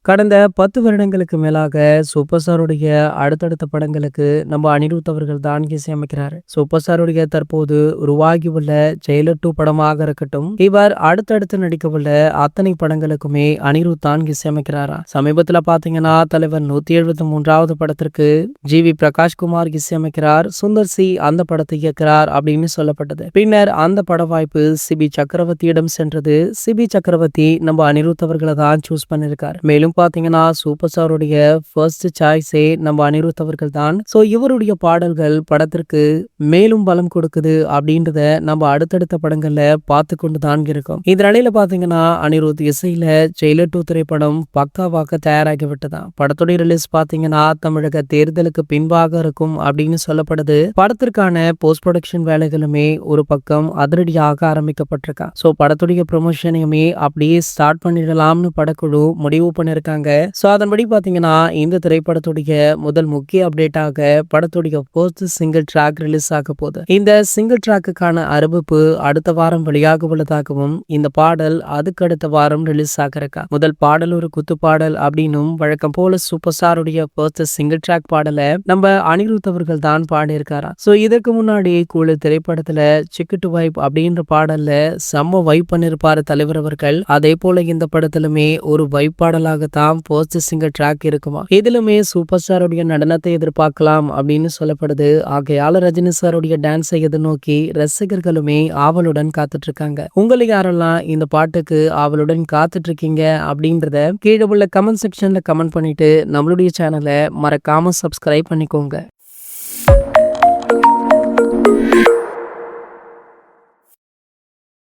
கடந்த 10 வருடங்களுக்கு மேலாக சூப்பர் ஸ்டாருடைய அடுத்தடுத்த படங்களுக்கு நம்ம அனிருத் அவர்கள் தான் இசையமைக்கிறாரு. சூப்பர் ஸ்டாருடைய தற்போது உருவாகியுள்ள ஜெயிலர் 2 படமாக இருக்கட்டும், இவர் அடுத்தடுத்து நடிக்கவுள்ள அத்தனை படங்களுக்குமே அனிருத் தான் இசையமைக்கிறாரா. சமீபத்துல பாத்தீங்கன்னா தலைவர் 173வது படத்திற்கு ஜி.வி. பிரகாஷ்குமார் இசையமைக்கிறார். சுந்தர் சி அந்த படத்தை இயக்கிறார் அப்படின்னு சொல்லப்பட்டது. பின்னர் அந்த பட வாய்ப்பு சிபி சக்கரவர்த்தியிடம் சென்றது. சிபி சக்கரவர்த்தி நம்ம அனிருத் அவர்களை தான் சூஸ் பண்ணிருக்காரு. மேலும் பாத்தீங்கன்னா சூப்பர் ஸ்டாருடைய ஃபர்ஸ்ட் சாய்ஸே நம்ம அனிருத் அவர்கள் தான். சோ இவருடைய பாடல்கள் படத்திற்கு மேலும் பலம் கொடுக்குது அப்படின்றத நம்ம அடுத்தடுத்த படங்கள்ல பார்த்து கொண்டுதான் இருக்கோம். இந்த நிலையில பாத்தீங்கன்னா அனிருத் இசையில ஜெயிலர் 2 திரைப்படம் பக்காவாக தயாராகி விட்டதான். படத்துடைய ரிலீஸ் பாத்தீங்கன்னா தமிழக தேர்தலுக்கு பின்பாக இருக்கும் அப்படின்னு சொல்லப்படுது. படத்திற்கான போஸ்ட் ப்ரொடக்ஷன் வேலைகளுமே ஒரு பக்கம் அதிரடியாக ஆரம்பிக்கப்பட்டிருக்கா. சோ படத்துடைய ப்ரொமோஷனையுமே அப்படியே ஸ்டார்ட் பண்ணிடலாம்னு படக்குழு முடிவு பண்ணிருக்காங்க. சோ அதன்படி பாத்தீங்கன்னா இந்த திரைப்படத்துடைய முதல் முக்கிய அப்டேட்டாக படத்துடைய ஃபர்ஸ்ட் சிங்கிள் ட்ராக் ரிலீஸ் ஆக போகுது. இந்த சிங்கிள் ட்ராக்குக்கான அறிவிப்பு அடுத்த வாரம் வெளியாக உள்ளதாகவும் இந்த பாடல் அதுக்கு அடுத்த வாரம் ரிலீஸ் ஆக இருக்கா. முதல் பாடல் ஒரு குத்து பாடல் அப்படின்னும் வழக்கம் போல சூப்பர் ஸ்டாருடைய ஃபர்ஸ்ட் சிங்கிள் ட்ராக் பாடலை நம்ம அனிருத் அவர்கள் தான் பாடியிருக்காரா. சோ இதற்கு முன்னாடி கூழு திரைப்படத்துல சிக்கு டு வைப் அப்படின்ற பாடல்ல செம்ம வைப் பண்ணிருப்பாரு தலைவர் அவர்கள். அதே போல இந்த படத்திலுமே ஒரு வைப் பாடலாகத்தான் ஃபர்ஸ்ட் சிங்கிள் ட்ராக் இருக்குமா. இதிலுமே சூப்பர் ஸ்டாருடைய நடனத்தை எதிர்பார்க்கலாம் அப்படின்னு சொல்லப்படுது. ஆகையால ரஜினி சாருடைய டான்ஸை எதிர்நோக்கி ரசிகர்களுமே ஆவலுடன் காத்துட்டு இருக்காங்க. உங்களை யாரெல்லாம் இந்த பாட்டுக்கு ஆவலுடன் காத்துட்டு இருக்கீங்க அப்படின்றத கீழே உள்ள கமெண்ட் செக்ஷன்ல கமெண்ட் பண்ணிட்டு நம்மளுடைய சேனலை மறக்காம சப்ஸ்கிரைப் பண்ணிக்கோங்க.